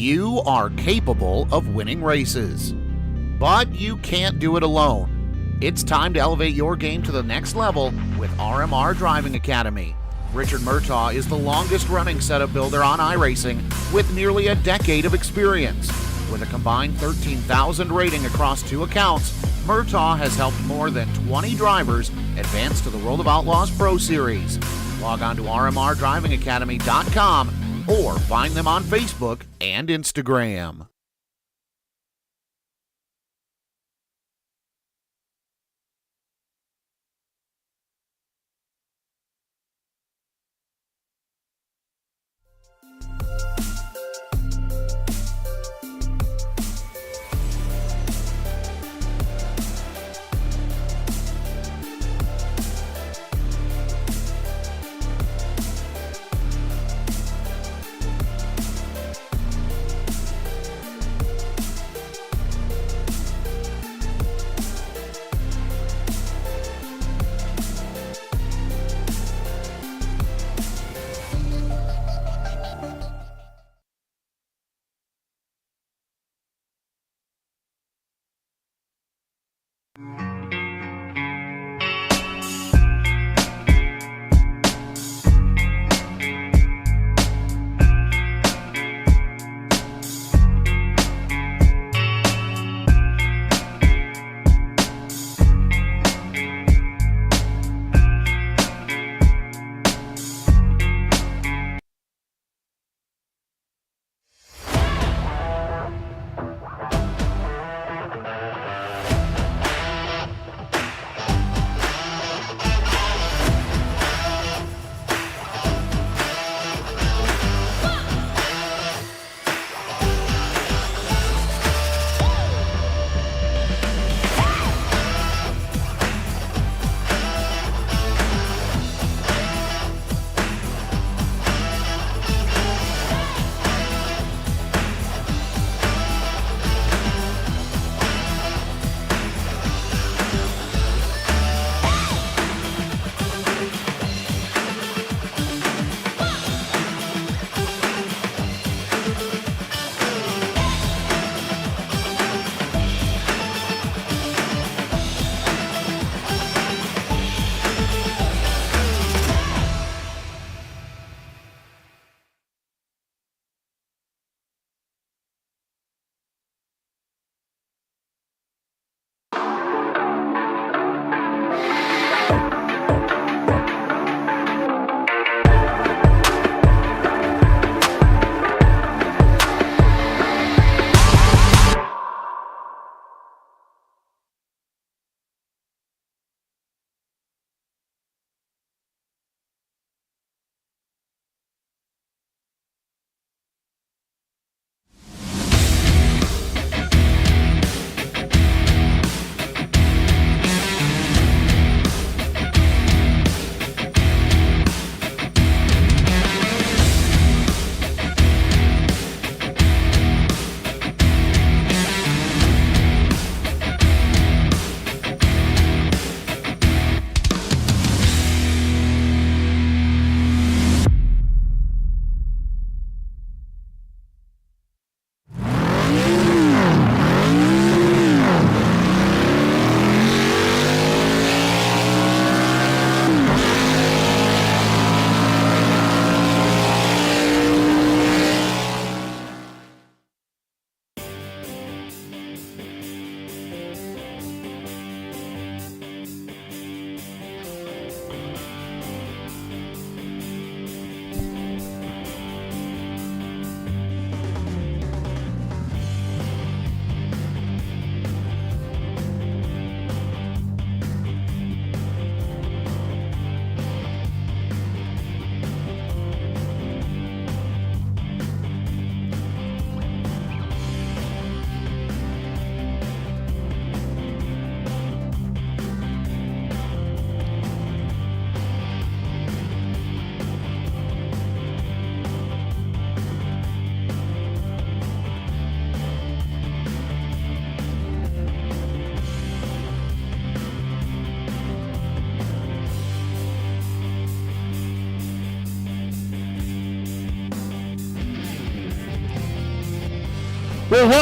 You are capable of winning races. But you can't do it alone. It's time to elevate your game to the next level with RMR Driving Academy. Richard Murtaugh is the longest-running setup builder on iRacing with nearly a decade of experience. With a combined 13,000 rating across 2 accounts, Murtaugh has helped more than 20 drivers advance to the World of Outlaws Pro Series. Log on to rmrdrivingacademy.com or find them on Facebook and Instagram.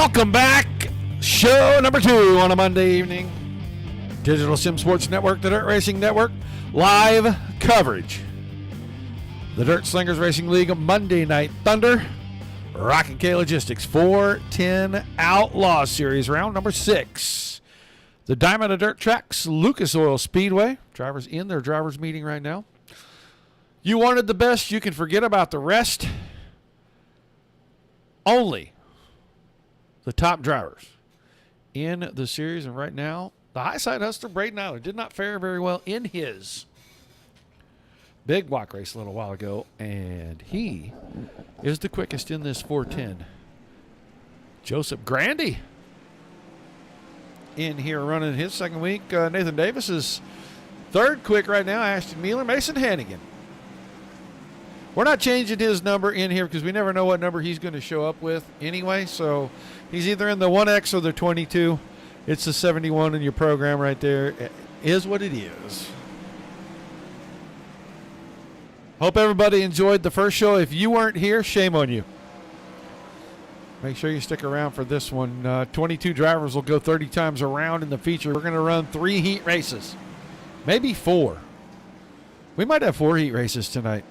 Welcome back. Show number 2 on a Monday evening. Digital Sim Sports Network, the Dirt Racing Network, live coverage. The Dirt Slingers Racing League Monday Night Thunder. RockinK Logistics 410 Outlaw Series, round number 6. The Diamond of Dirt Tracks, Lucas Oil Speedway. Drivers in their drivers meeting right now. You wanted the best, you can forget about the rest. Only the top drivers in the series. And right now, the high side hustler, Braden Eiler, did not fare very well in his big block race a little while ago, and he is the quickest in this 410. Joseph Grandy in here running his second week. Nathan Davis is third quick right now. Ashton Mueller, Mason Hannigan. We're not changing his number in here because we never know what number he's going to show up with anyway, so he's either in the 1X or the 22. It's the 71 in your program right there. It is what it is. Hope everybody enjoyed the first show. If you weren't here, shame on you. Make sure you stick around for this one. 22 drivers will go 30 times around in the feature. We're going to run 3 heat races, maybe 4. We might have 4 heat races tonight.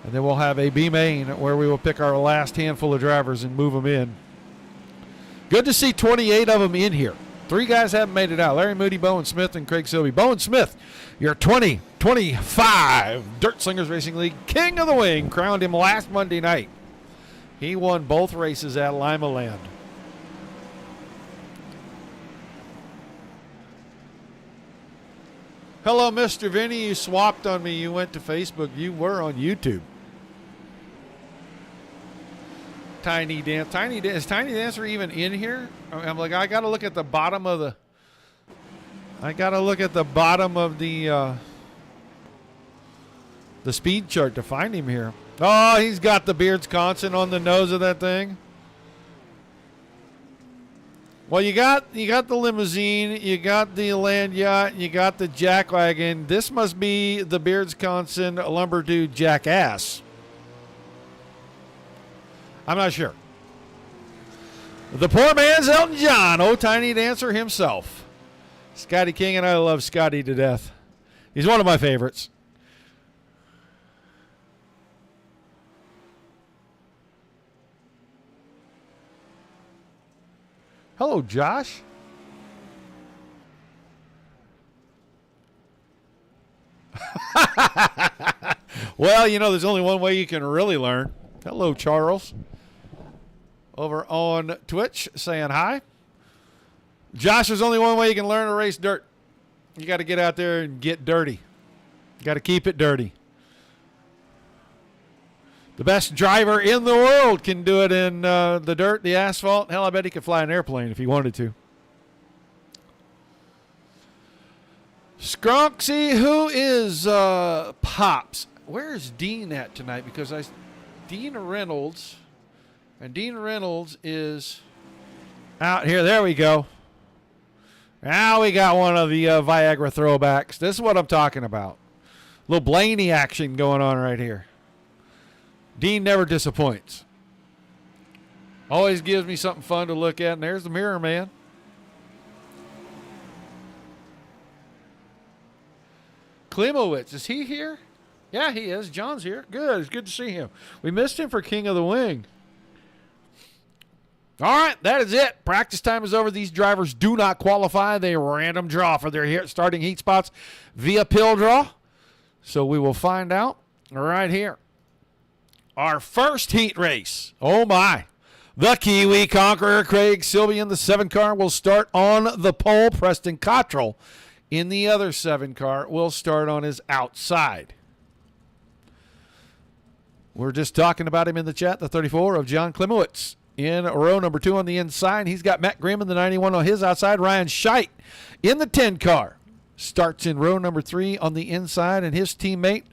And then we'll have a B main where we will pick our last handful of drivers and move them in. Good to see 28 of them in here. 3 guys haven't made it out. Larry Moody, Bowen Smith, and Craig Silvey. Bowen Smith, your 2025 Dirt Slingers Racing League King of the Wing, crowned him last Monday night. He won both races at Lima Land. Hello, Mr. Vinny. You swapped on me. You went to Facebook. You were on YouTube. Tiny Dance. Is Tiny Dancer even in here? I'm like, I got to look at the bottom of the. The speed chart to find him here. Oh, he's got the Beards Constant on the nose of that thing. Well, you got the limousine, you got the land yacht, you got the jackwagon. This must be the Beards Constant lumber dude jackass. I'm not sure. The poor man's Elton John, old Tiny Dancer himself. Scotty King, and I love Scotty to death. He's one of my favorites. Hello, Josh. Well, you know, there's only one way you can really learn. Hello, Charles. Over on Twitch saying hi. Josh, there's only one way you can learn to race dirt. You got to get out there and get dirty. You got to keep it dirty. The best driver in the world can do it in the dirt, the asphalt. Hell, I bet he could fly an airplane if he wanted to. Skronksy, who is Pops? Where's Dean at tonight? Because Dean Reynolds, and Dean Reynolds is out here. There we go. Now we got one of the Viagra throwbacks. This is what I'm talking about. A little Blaney action going on right here. Dean never disappoints. Always gives me something fun to look at. And there's the Mirror Man. Klimowitz, is he here? Yeah, he is. John's here. Good. It's good to see him. We missed him for King of the Wing. All right, that is it. Practice time is over. These drivers do not qualify. They random draw for their starting heat spots via pill draw. So we will find out right here. Our first heat race. Oh, my. The Kiwi Conqueror, Craig Silvey in the 7 car will start on the pole. Preston Cottrell in the other 7 car will start on his outside. We're just talking about him in the chat, the 34 of John Klimowitz. In row number 2 on the inside, he's got Matt Grimm in the 91 on his outside. Ryan Scheidt in the 10 car starts in row number 3 on the inside, and his teammate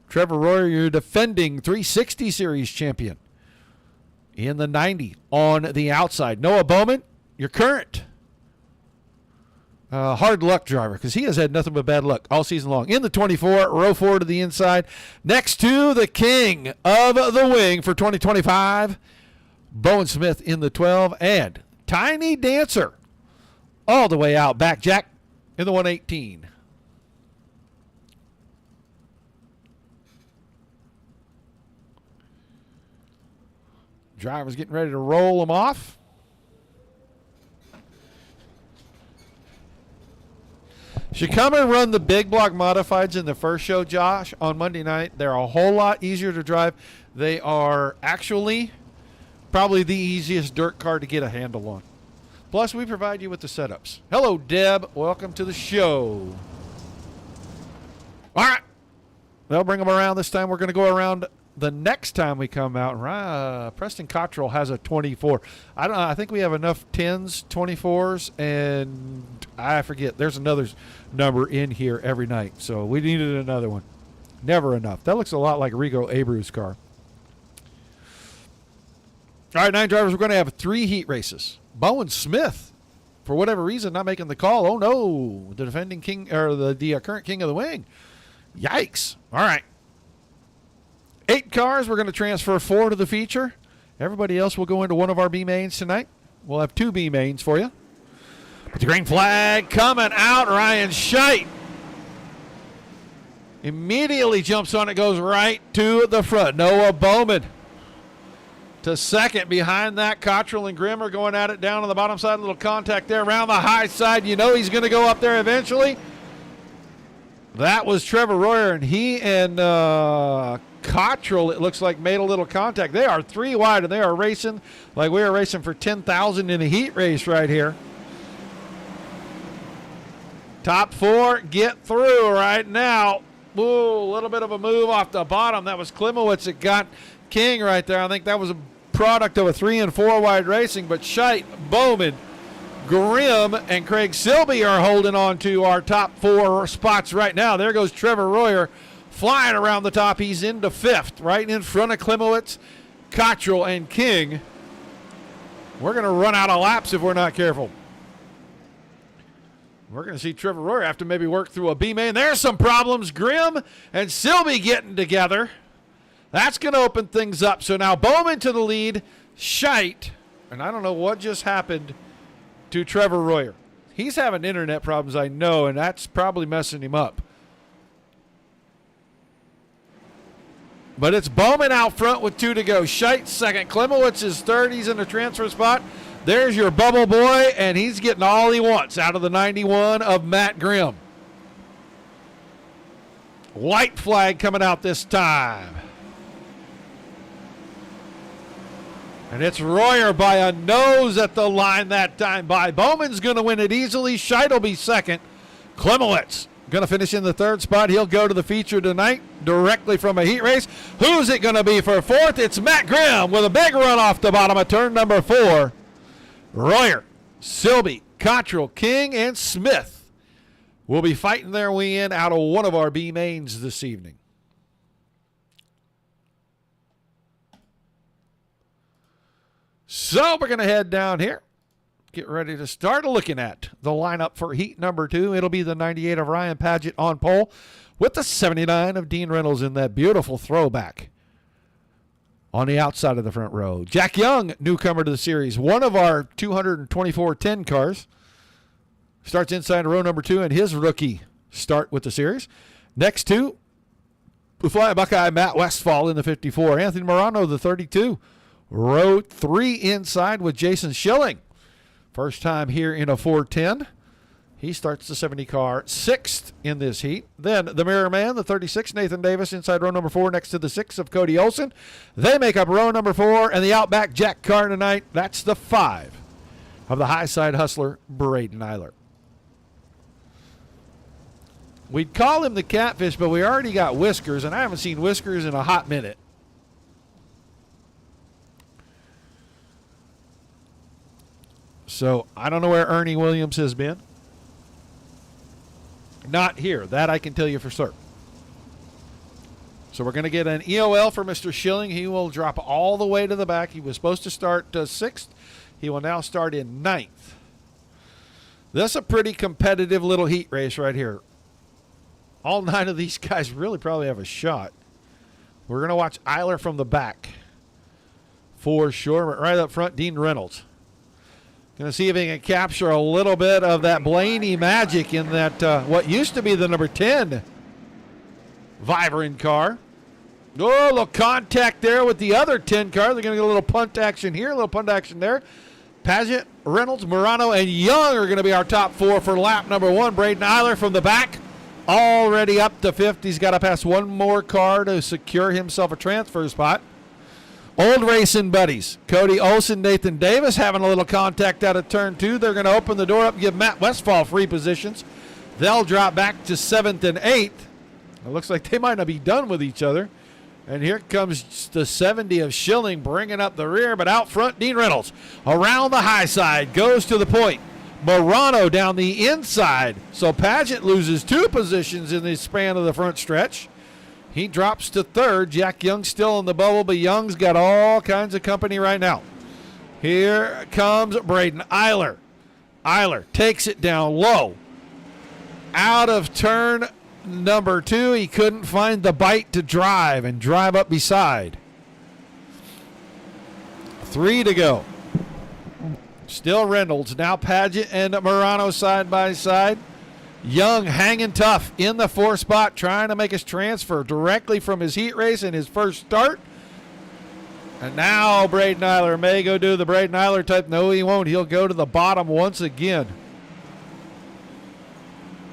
Trevor Royer, your defending 360 series champion, in the 90 on the outside. Noah Bowman, your current hard luck driver, because he has had nothing but bad luck all season long. In the 24, row 4 to the inside, next to the king of the wing for 2025, Bowen Smith in the 12, and Tiny Dancer all the way out back, Jack, in the 118. Driver's getting ready to roll them off. Should come and run the big block modifieds in the first show, Josh, on Monday night. They're a whole lot easier to drive. They are actually probably the easiest dirt car to get a handle on. Plus, we provide you with the setups. Hello, Deb. Welcome to the show. All right. They'll bring them around this time. We're going to go around the next time we come out. Preston Cottrell has a 24. I don't know. I think we have enough 10s, 24s, and I forget. There's another number in here every night. So we needed another one. Never enough. That looks a lot like Rigo Abreu's car. All right, 9 drivers. We're going to have 3 heat races. Bowen Smith, for whatever reason, not making the call. Oh, no. The defending king, or the current king of the wing. Yikes. All right. 8 cars. We're going to transfer 4 to the feature. Everybody else will go into one of our B mains tonight. We'll have 2 B mains for you. But the green flag coming out. Ryan Scheit immediately jumps on it, goes right to the front. Noah Bowman to second. Behind that, Cottrell and Grimm are going at it down on the bottom side. A little contact there around the high side. You know he's going to go up there eventually. That was Trevor Royer, and he and Cottrell, it looks like, made a little contact. They are 3 wide, and they are racing like we are racing for 10,000 in a heat race right here. Top 4 get through right now. Ooh, a little bit of a move off the bottom. That was Klimowitz that got King right there. I think that was a product of a 3 and 4 wide racing, but Scheit, Bowman, Grimm, and Craig Silby are holding on to our top 4 spots right now. There goes Trevor Royer flying around the top. He's into 5th, right in front of Klimowitz, Cottrell, and King. We're going to run out of laps if we're not careful. We're going to see Trevor Royer have to maybe work through a B main. There's some problems. Grimm and Silby getting together. That's going to open things up. So now Bowman to the lead, Scheit, and I don't know what just happened to Trevor Royer. He's having internet problems, I know, and that's probably messing him up. But it's Bowman out front with 2 to go. Scheit second. Klimowitz is third. He's in the transfer spot. There's your bubble boy, and he's getting all he wants out of the 91 of Matt Grimm. White flag coming out this time. And it's Royer by a nose at the line that time by. Bowman's going to win it easily. Scheit will be second. Klimowitz going to finish in the 3rd spot. He'll go to the feature tonight directly from a heat race. Who's it going to be for 4th? It's Matt Grimm with a big run off the bottom of turn number 4. Royer, Silby, Cottrell, King, and Smith will be fighting their way in out of one of our B mains this evening. So we're going to head down here, get ready to start looking at the lineup for heat number 2. It'll be the 98 of Ryan Paget on pole with the 79 of Dean Reynolds in that beautiful throwback on the outside of the front row. Jack Young, newcomer to the series, one of our 224 10 cars, starts inside row number 2 in his rookie start with the series. Next to the Flying Buckeye Matt Westfall in the 54. Anthony Morano, the 32. Row 3 inside with Jason Schilling. First time here in a 410. He starts the 70 car 6th in this heat. Then the Mirror Man, the 36, Nathan Davis, inside row number 4 next to the 6 of Cody Olson. They make up row number 4, and the Outback Jack car tonight, that's the 5 of the high side hustler, Braden Eiler. We'd call him the Catfish, but we already got Whiskers, and I haven't seen Whiskers in a hot minute. So I don't know where Ernie Williams has been. Not here. That I can tell you for certain. So we're going to get an EOL for Mr. Schilling. He will drop all the way to the back. He was supposed to start 6th. He will now start in 9th. This is a pretty competitive little heat race right here. All 9 of these guys really probably have a shot. We're going to watch Eiler from the back. for sure. But right up front, Dean Reynolds. Going to see if he can capture a little bit of that Blaney magic in that what used to be the number 10 Vibrant car. Oh, a little contact there with the other 10 car. They're going to get a little punt action here, a little punt action there. Paget, Reynolds, Morano, and Young are going to be our top 4 for lap number 1. Braden Eiler from the back, already up to 5th. He's got to pass one more car to secure himself a transfer spot. Old racing buddies, Cody Olsen, Nathan Davis having a little contact out of turn 2. They're going to open the door up, give Matt Westfall free positions. They'll drop back to 7th and 8th. It looks like they might not be done with each other. And here comes the 70 of Schilling bringing up the rear, but out front, Dean Reynolds around the high side, goes to the point. Morano down the inside. So Paget loses 2 positions in the span of the front stretch. He drops to 3rd. Jack Young still in the bubble, but Young's got all kinds of company right now. Here comes Braden Eiler. Eiler takes it down low. Out of turn number 2, he couldn't find the bite to drive and drive up beside. 3 to go. Still Reynolds. Now Paget and Morano side by side. Young hanging tough in the 4th spot, trying to make his transfer directly from his heat race in his first start. And now Braden Eiler may go do the Braden Eiler type. No, he won't. He'll go to the bottom once again.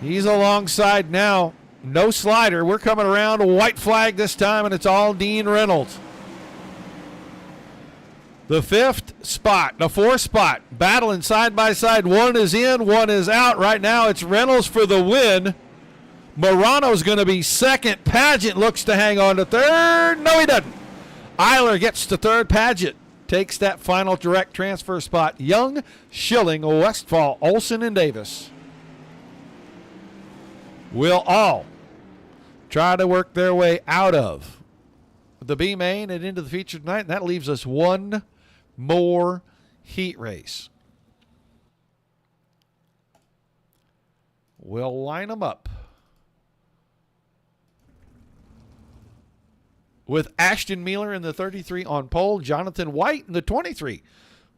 He's alongside now. No slider. We're coming around. A white flag this time, and it's all Dean Reynolds. The 5th spot, the 4th spot, battling side by side. One is in, one is out. Right now it's Reynolds for the win. Morano's going to be 2nd. Paget looks to hang on to 3rd. No, he doesn't. Eiler gets to 3rd. Paget takes that final direct transfer spot. Young, Schilling, Westfall, Olsen, and Davis will all try to work their way out of the B main and into the feature tonight. And that leaves us one more heat race. We'll line them up with Ashton Mueller in the 33 on pole, Jonathan White in the 23.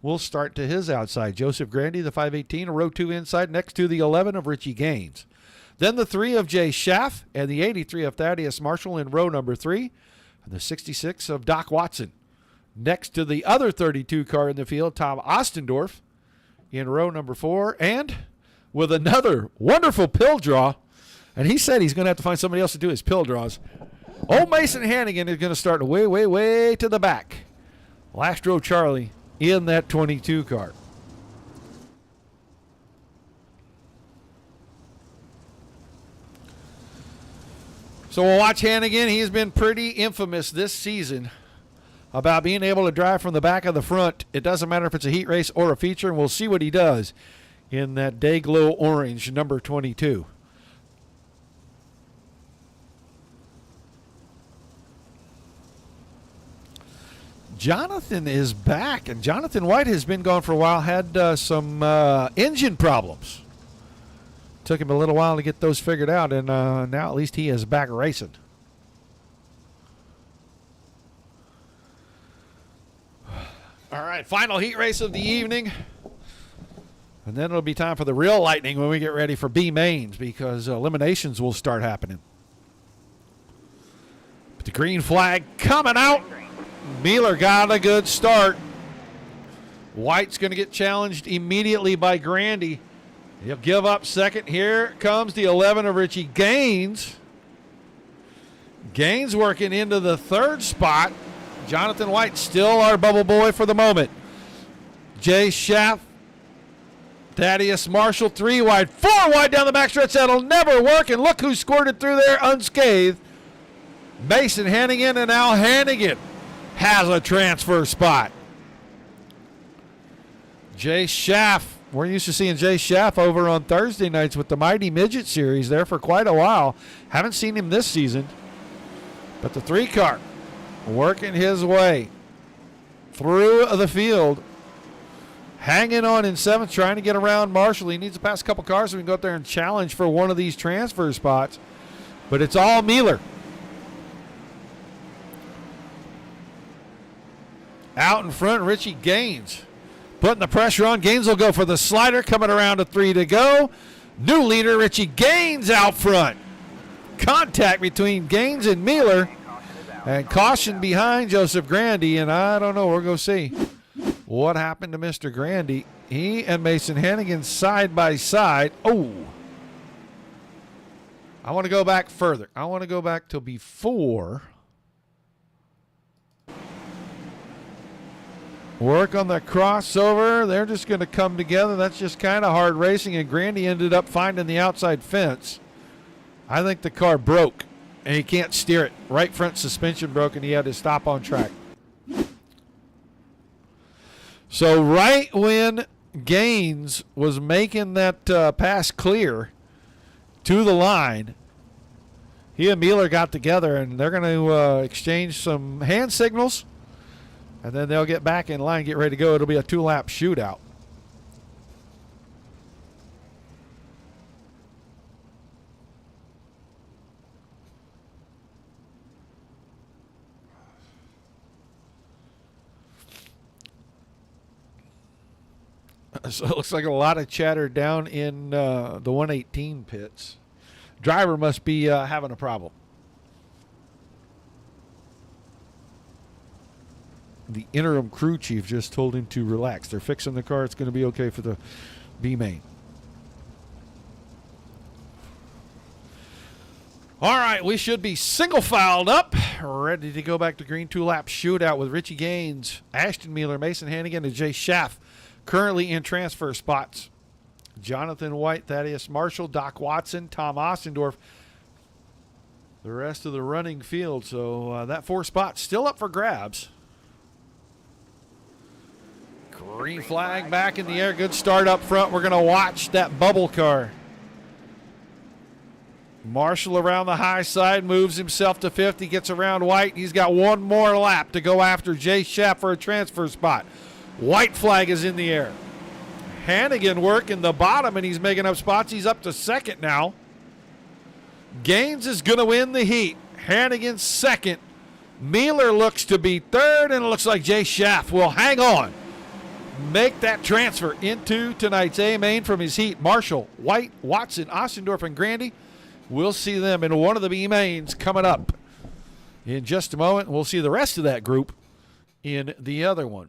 We'll start to his outside. Joseph Grandy, the 518, row 2 inside, next to the 11 of Richie Gaines. Then the 3 of Jay Schaff and the 83 of Thaddeus Marshall in row number 3. And the 66 of Doc Watson. Next to the other 32 car in the field, Tom Ostendorf in row number 4. And with another wonderful pill draw, and he said he's going to have to find somebody else to do his pill draws. Old Mason Hannigan is going to start way, way, way to the back. Last row Charlie in that 22 car. So we'll watch Hannigan. He's been pretty infamous this season about being able to drive from the back of the front. It doesn't matter if it's a heat race or a feature, and we'll see what he does in that Dayglow Orange, number 22. Jonathan is back, and Jonathan White has been gone for a while, had some engine problems. Took him a little while to get those figured out, and now at least he is back racing. All right, final heat race of the evening. And then it'll be time for the real lightning when we get ready for B mains, because eliminations will start happening. But the green flag coming out. Mueller got a good start. White's going to get challenged immediately by Grandy. He'll give up 2nd. Here comes the 11 of Richie Gaines. Gaines working into the 3rd spot. Jonathan White still our bubble boy for the moment. Jay Schaff, Thaddeus Marshall, 3 wide, 4 wide down the backstretch. That'll never work, and look who scored it through there unscathed. Mason Hannigan, and now Hannigan has a transfer spot. Jay Schaff. We're used to seeing Jay Schaff over on Thursday nights with the Mighty Midget Series there for quite a while. Haven't seen him this season. But the 3 car working his way through the field. Hanging on in 7th, trying to get around Marshall. He needs to pass a couple cars so we can go up there and challenge for one of these transfer spots. But it's all Mueller. Out in front, Richie Gaines putting the pressure on. Gaines will go for the slider, coming around to 3 to go. New leader, Richie Gaines out front. Contact between Gaines and Mueller. And caution behind Joseph Grandy, and I don't know. We're going to see what happened to Mr. Grandy. He and Mason Hannigan side by side. Oh. I want to go back further. I want to go back to before. Work on the crossover. They're just going to come together. That's just kind of hard racing, and Grandy ended up finding the outside fence. I think the car broke, and he can't steer it. Right front suspension broke, and he had to stop on track. So right when Gaines was making that pass clear to the line, he and Mueller got together, and they're going to exchange some hand signals, and then they'll get back in line, get ready to go. It'll be a 2-lap shootout. So it looks like a lot of chatter down in the 118 pits. Driver must be having a problem. The interim crew chief just told him to relax. They're fixing the car. It's going to be okay for the B main. All right, we should be single filed up, ready to go back to green 2-lap shootout with Richie Gaines, Ashton Mueller, Mason Hannigan, and Jay Schaff currently in transfer spots. Jonathan White, Thaddeus Marshall, Doc Watson, Tom Ostendorf, the rest of the running field. So that 4 spot still up for grabs. Green flag back in the air. Good start up front. We're going to watch that bubble car. Marshall around the high side, moves himself to 50, gets around White. He's got one more lap to go after Jay Schaff for a transfer spot. White flag is in the air. Hannigan working the bottom, and he's making up spots. He's up to second now. Gaines is going to win the heat. Hannigan second. Mueller looks to be third, and it looks like Jay Schaff will hang on. Make that transfer into tonight's A main from his heat. Marshall, White, Watson, Ostendorf, and Grandy. We'll see them in one of the B mains coming up in just a moment. We'll see the rest of that group in the other one.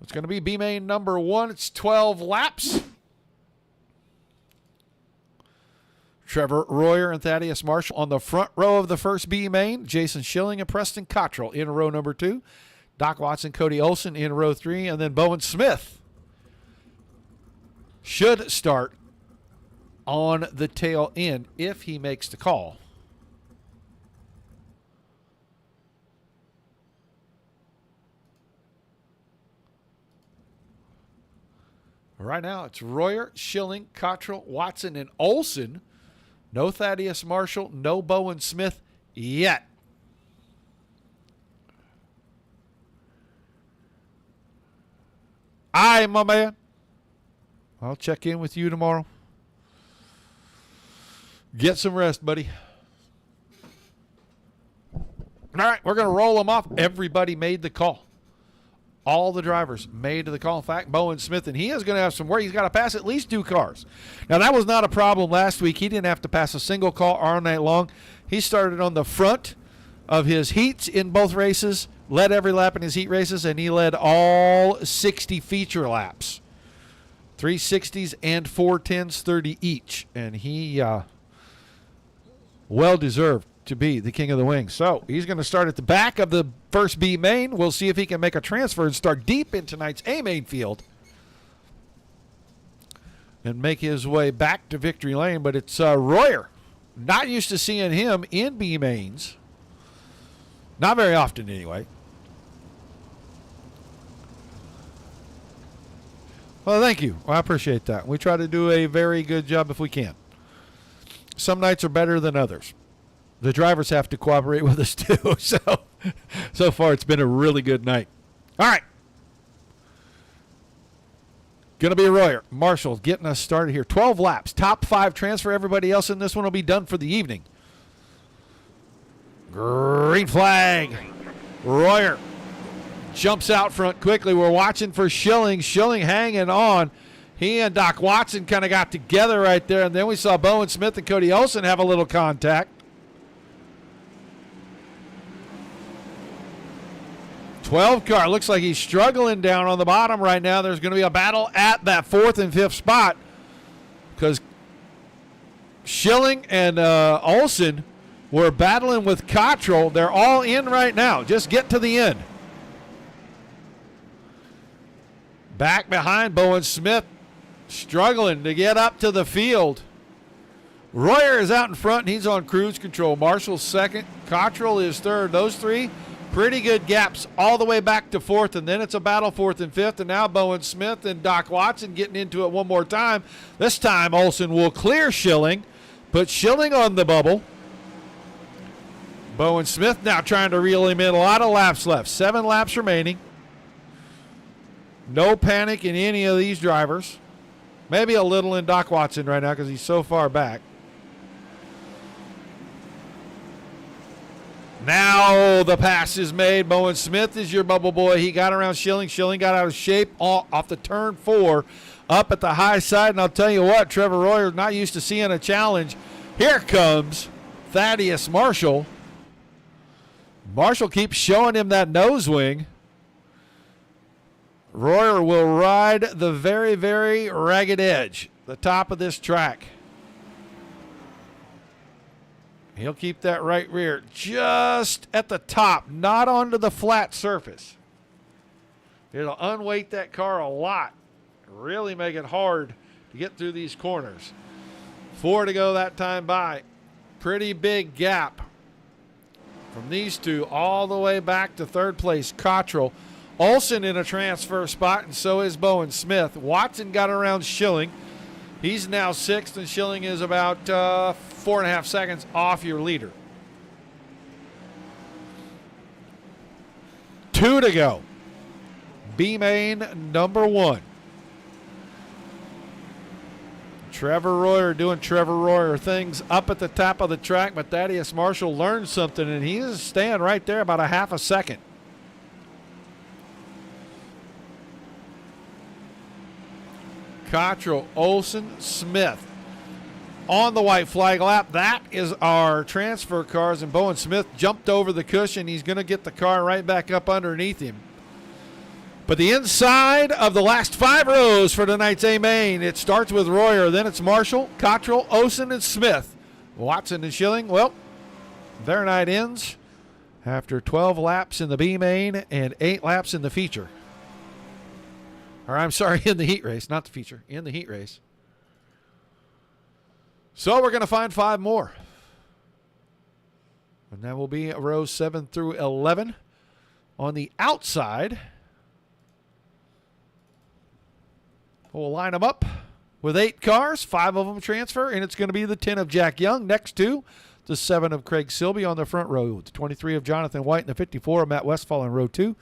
It's going to be B main number 1. It's 12 laps. Trevor Royer and Thaddeus Marshall on the front row of the first B main. Jason Schilling and Preston Cottrell in row number 2. Doc Watson, Cody Olson in row 3. And then Bowen Smith should start on the tail end if he makes the call. Right now it's Royer, Schilling, Cottrell, Watson, and Olson. No Thaddeus Marshall, no Bowen Smith yet. Aye, my man. I'll check in with you tomorrow. Get some rest, buddy. All right, we're going to roll them off. Everybody made the call. All the drivers made the call. In fact, Bowen Smith, and he is going to have some work. He's got to pass at least 2 cars. Now, that was not a problem last week. He didn't have to pass a single car all night long. He started on the front of his heats in both races, led every lap in his heat races, and he led all 60 feature laps. 360s and 410s, 30 each. And he well-deserved to be the king of the wings. So he's going to start at the back of the first B main. We'll see if he can make a transfer and start deep in tonight's A main field and make his way back to victory lane. But it's Royer. Not used to seeing him in B mains. Not very often anyway. Well, thank you. Well, I appreciate that. We try to do a very good job if we can. Some nights are better than others. The drivers have to cooperate with us too. So far it's been a really good night. All right. Going to be Royer. Marshall getting us started here. 12 laps. Top 5 transfer. Everybody else in this one will be done for the evening. Green flag. Royer jumps out front quickly. We're watching for Schilling. Schilling hanging on. He and Doc Watson kind of got together right there, and then we saw Bowen Smith and Cody Olsen have a little contact. 12 car. Looks like he's struggling down on the bottom right now. There's going to be a battle at that 4th and 5th spot because Schilling and Olsen were battling with Cottrell. They're all in right now. Just get to the end. Back behind, Bowen Smith struggling to get up to the field. Royer is out in front, and he's on cruise control. Marshall's second. Cottrell is third. Those three, pretty good gaps all the way back to 4th, and then it's a battle 4th and 5th, and now Bowen Smith and Doc Watson getting into it one more time. This time, Olsen will clear Schilling, put Schilling on the bubble. Bowen Smith now trying to reel him in. A lot of laps left. 7 laps remaining. No panic in any of these drivers. Maybe a little in Doc Watson right now because he's so far back. Now the pass is made. Bowen Smith is your bubble boy. He got around Schilling. Schilling got out of shape off the turn 4 up at the high side. And I'll tell you what, Trevor Royer's not used to seeing a challenge. Here comes Thaddeus Marshall. Marshall keeps showing him that nose wing. Royer will ride the very, very ragged edge, the top of this track. He'll keep that right rear just at the top, not onto the flat surface. It'll unweight that car a lot, really make it hard to get through these corners. 4 to go that time by. Pretty big gap from these two all the way back to 3rd place, Cottrell. Olsen in a transfer spot, and so is Bowen Smith. Watson got around Schilling. He's now 6th, and Schilling is about 4.5 seconds off your leader. 2 to go. B-main number 1. Trevor Royer doing Trevor Royer things up at the top of the track, but Thaddeus Marshall learned something, and he is staying right there about a half a second. Cottrell, Olsen, Smith on the white flag lap. That is our transfer cars, and Bowen Smith jumped over the cushion. He's going to get the car right back up underneath him. But the inside of the last 5 rows for tonight's A main, it starts with Royer, then it's Marshall, Cottrell, Olsen, and Smith. Watson and Schilling, well, their night ends after 12 laps in the B main and 8 laps in the feature. Or I'm sorry, in the heat race, not the feature, in the heat race. So we're going to find 5 more. And that will be rows 7 through 11. On the outside, we'll line them up with 8 cars, 5 of them transfer, and it's going to be the 10 of Jack Young next to the 7 of Craig Silby on the front row, the 23 of Jonathan White, and the 54 of Matt Westfall in row 2.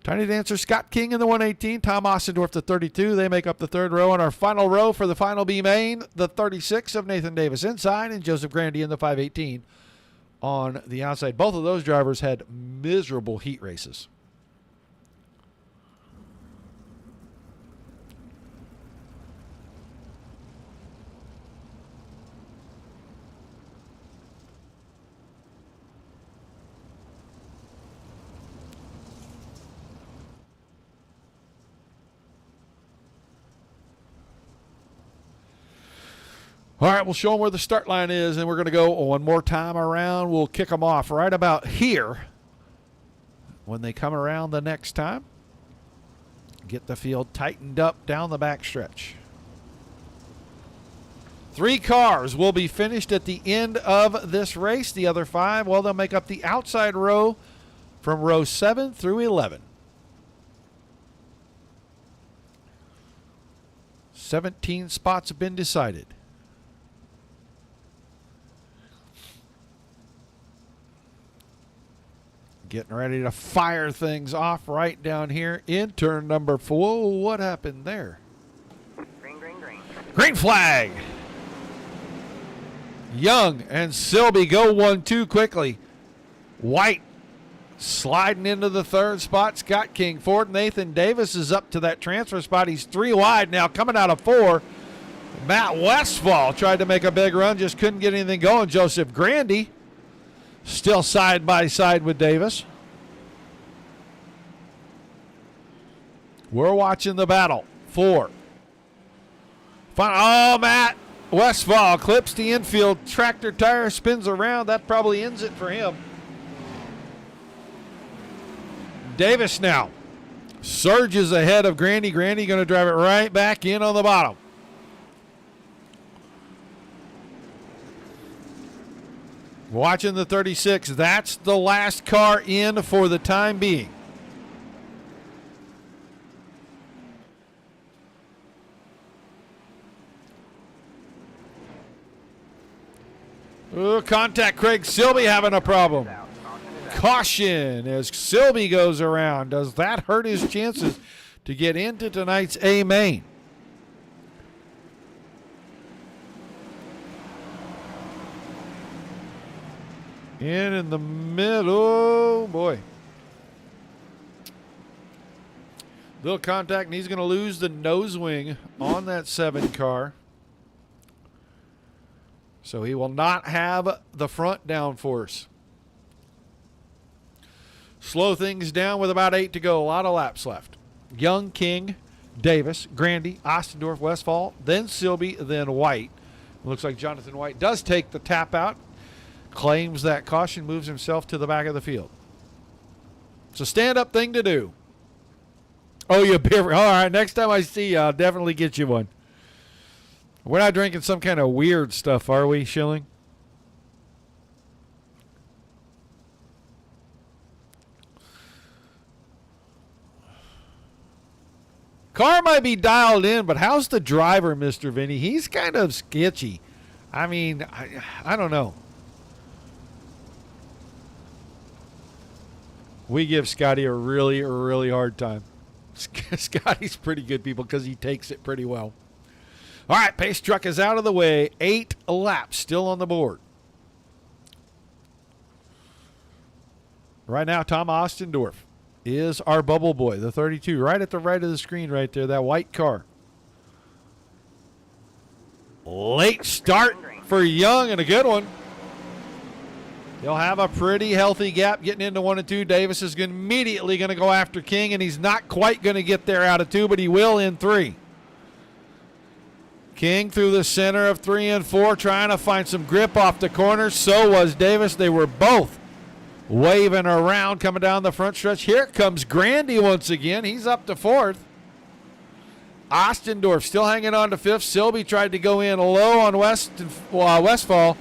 Tiny Dancer, Scott King in the 118, Tom Ossendorf the 32. They make up the 3rd row. On our final row for the final B main, the 36 of Nathan Davis inside and Joseph Grandy in the 518 on the outside. Both of those drivers had miserable heat races. All right, we'll show them where the start line is, and we're going to go one more time around. We'll kick them off right about here when they come around the next time. Get the field tightened up down the back stretch. 3 cars will be finished at the end of this race. The other 5, well, they'll make up the outside row from row 7 through 11. 17 spots have been decided. Getting ready to fire things off right down here in turn number 4. What happened there? Green, green, green. Green flag. Young and Silby go 1-2 quickly. White Sliding into the third spot, Scott King. Ford Nathan Davis is up to that transfer spot. He's 3 wide now, coming out of 4. Matt Westfall tried to make a big run, just couldn't get anything going. Joseph Grandy still side by side with Davis. We're watching the battle. 4. Oh, Matt Westfall clips the infield. Tractor tire spins around. That probably ends it for him. Davis now surges ahead of Grandy. Grandy going to drive it right back in on the bottom. Watching the 36. That's the last car in for the time being. Ooh, contact. Craig Silby having a problem. Caution as Silby goes around. Does that hurt his chances to get into tonight's A main? In the middle, oh boy. Little contact, and he's going to lose the nose wing on that 7 car. So he will not have the front downforce. Slow things down with about 8 to go. A lot of laps left. Young, King, Davis, Grandy, Ostendorf, Westfall, then Silby, then White. It looks like Jonathan White does take the tap out. Claims that caution, moves himself to the back of the field. It's a stand-up thing to do. Oh, you beer. All right, next time I see you, I'll definitely get you one. We're not drinking some kind of weird stuff, are we, Schilling? Car might be dialed in, but how's the driver, Mr. Vinny? He's kind of sketchy. I mean, I don't know. We give Scotty a really, really hard time. Scotty's pretty good, people, because he takes it pretty well. All right, pace truck is out of the way. 8 laps still on the board. Right now, Tom Ostendorf is our bubble boy, the 32, right at the right of the screen right there, that white car. Late start for Young and a good one. He'll have a pretty healthy gap getting into 1 and 2. Davis is immediately going to go after King, and he's not quite going to get there out of 2, but he will in 3. King through the center of 3 and 4, trying to find some grip off the corners. So was Davis. They were both waving around coming down the front stretch. Here comes Grandy once again. He's up to 4th. Ostendorf still hanging on to 5th. Silby tried to go in low on Westfall.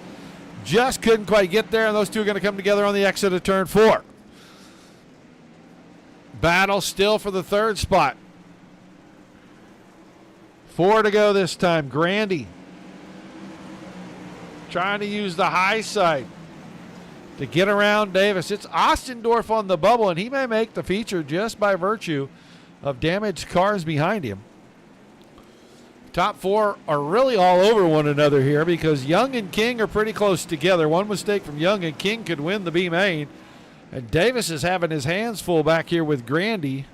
Just couldn't quite get there, and those two are going to come together on the exit of turn 4. Battle still for the 3rd spot. 4 to go this time. Grandy trying to use the high side to get around Davis. It's Ostendorf on the bubble, and he may make the feature just by virtue of damaged cars behind him. Top 4 are really all over one another here because Young and King are pretty close together. One mistake from Young and King could win the B main. And Davis is having his hands full back here with Grandy.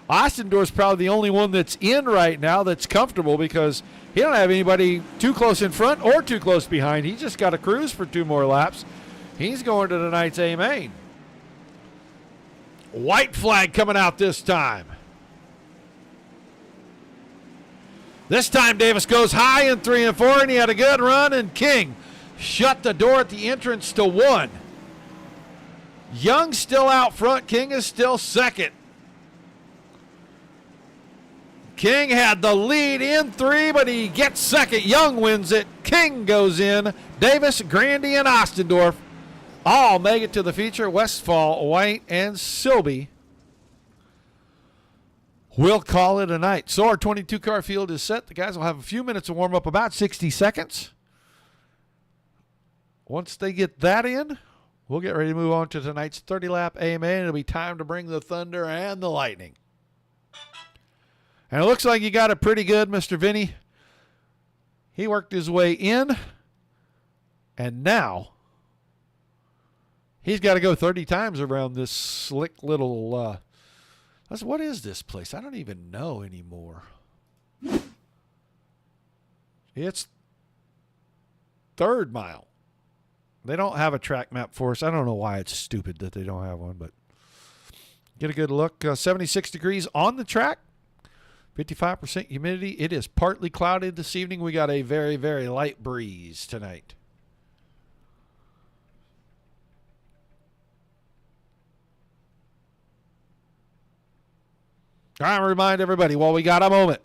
Ostendorf's probably the only one that's in right now that's comfortable because he don't have anybody too close in front or too close behind. He just got to cruise for 2 more laps. He's going to tonight's A main. White flag coming out this time. This time Davis goes high in 3 and 4, and he had a good run, and King shut the door at the entrance to 1. Young still out front. King is still 2nd. King had the lead in 3, but he gets 2nd. Young wins it. King goes in. Davis, Grandy, and Ostendorf all make it to the feature. Westfall, White, and Silby we'll call it a night. So our 22-car field is set. The guys will have a few minutes to warm up, about 60 seconds. Once they get that in, we'll get ready to move on to tonight's 30-lap AMA, and it'll be time to bring the thunder and the lightning. And it looks like you got it pretty good, Mr. Vinny. He worked his way in, and now He's got to go 30 times around this slick little. What is this place? I don't even know anymore. It's 3rd Mile. They don't have a track map for us. I don't know why it's stupid that they don't have one, but get a good look. 76 degrees on the track. 55% humidity. It is partly cloudy this evening. We got a very, very light breeze tonight. I remind everybody, while we got a moment,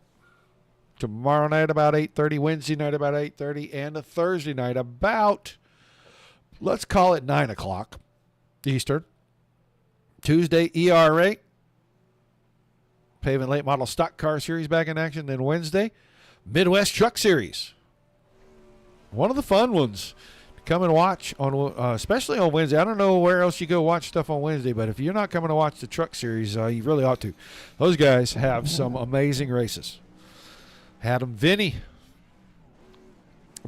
tomorrow night about 8:30, Wednesday night about 8:30, and a Thursday night about, let's call it 9 o'clock Eastern. Tuesday, ERA, Pavement Late Model Stock Car Series back in action. Then Wednesday, Midwest Truck Series. One of the fun ones. Come and watch, on, especially on Wednesday. I don't know where else you go watch stuff on Wednesday, but if you're not coming to watch the Truck Series, you really ought to. Those guys have some amazing races. Adam Vinny,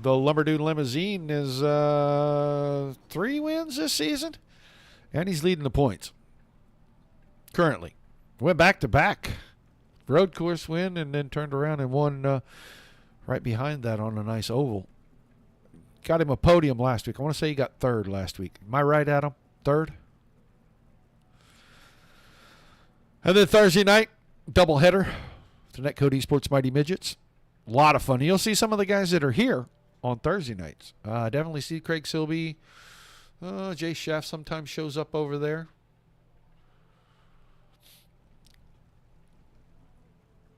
the Lumberdude Limousine, is 3 wins this season, and he's leading the points currently. Went back-to-back road course win and then turned around and won right behind that on a nice oval. Got him a podium last week. I want to say he got 3rd last week. Am I right, Adam? 3rd? And then Thursday night, doubleheader. The Netcode Esports Mighty Midgets. A lot of fun. You'll see some of the guys that are here on Thursday nights. Definitely see Craig Silby. Jay Schaff sometimes shows up over there.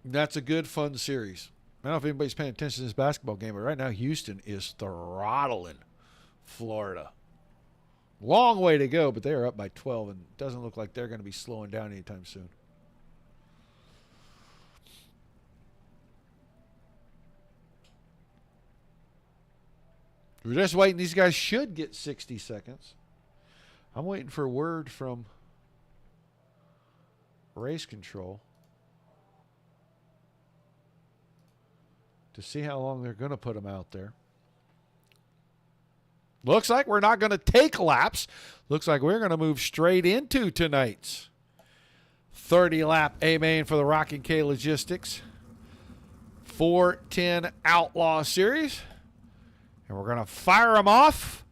That's a good, fun series. I don't know if anybody's paying attention to this basketball game, but right now Houston is throttling Florida. Long way to go, but they are up by 12, and it doesn't look like they're going to be slowing down anytime soon. We're just waiting. These guys should get 60 seconds. I'm waiting for word from race control to see how long they're going to put them out there. Looks like we're not going to take laps. Looks like we're going to move straight into tonight's 30-lap A-Main for the RockinK Logistics 410 Outlaw Series. And we're going to fire them off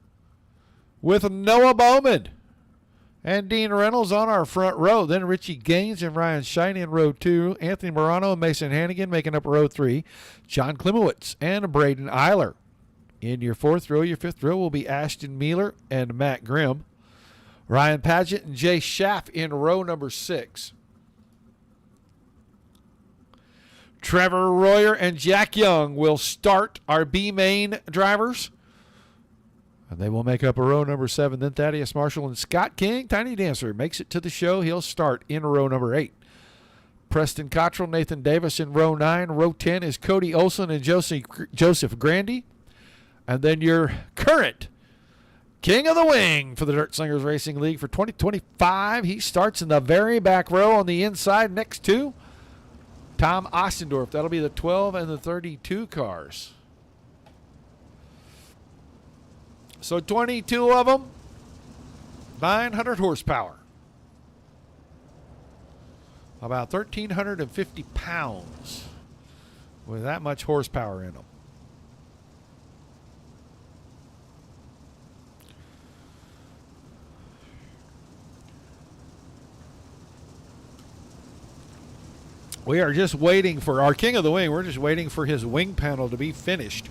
with Noah Bowman and Dean Reynolds on our front row. Then Richie Gaines and Ryan Shine in row 2. Anthony Morano and Mason Hannigan making up row 3. John Klimowitz and Braden Eiler. In your 4th row, your 5th row will be Ashton Mealer and Matt Grimm. Ryan Padgett and Jay Schaff in row number 6. Trevor Royer and Jack Young will start our B-Main drivers. And they will make up a row number 7. Then Thaddeus Marshall and Scott King. Tiny Dancer makes it to the show. He'll start in row number 8. Preston Cottrell, Nathan Davis in row 9. Row 10 is Cody Olson and Joseph Grandy. And then your current King of the Wing for the Dirt Slingers Racing League for 2025. He starts in the very back row on the inside next to Tom Ostendorf. That'll be the 12 and the 32 cars. So 22 of them, 900 horsepower. About 1,350 pounds with that much horsepower in them. We are just waiting for our King of the Wing. We're just waiting for his wing panel to be finished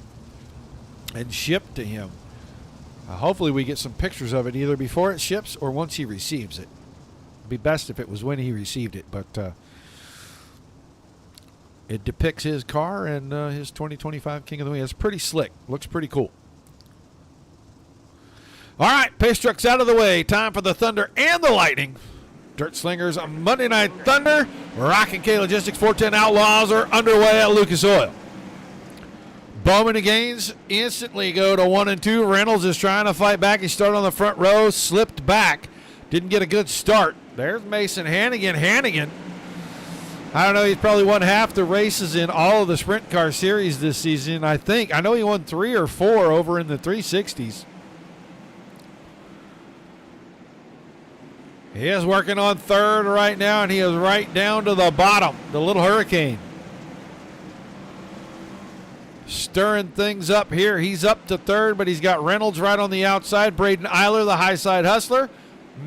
and shipped to him. Hopefully we get some pictures of it either before it ships or once he receives it. It'd be best if it was when he received it, but it depicts his car and his 2025 King of the Wing. It's pretty slick. Looks pretty cool. All right, pace trucks out of the way. Time for the Thunder and the Lightning. Dirt Slingers Monday Night Thunder. RockinK Logistics 410 Outlaws are underway at Lucas Oil. Bowman and Gaines instantly go to 1 and 2. Reynolds is trying to fight back. He started on the front row, slipped back, didn't get a good start. There's Mason Hannigan. I don't know, he's probably won half the races in all of the sprint car series this season, I think. I know he won 3 or 4 over in the 360s. He is working on third right now, and he is right down to the bottom, the little hurricane. Stirring things up here. He's up to third, but he's got Reynolds right on the outside. Braden Eiler, the high side hustler,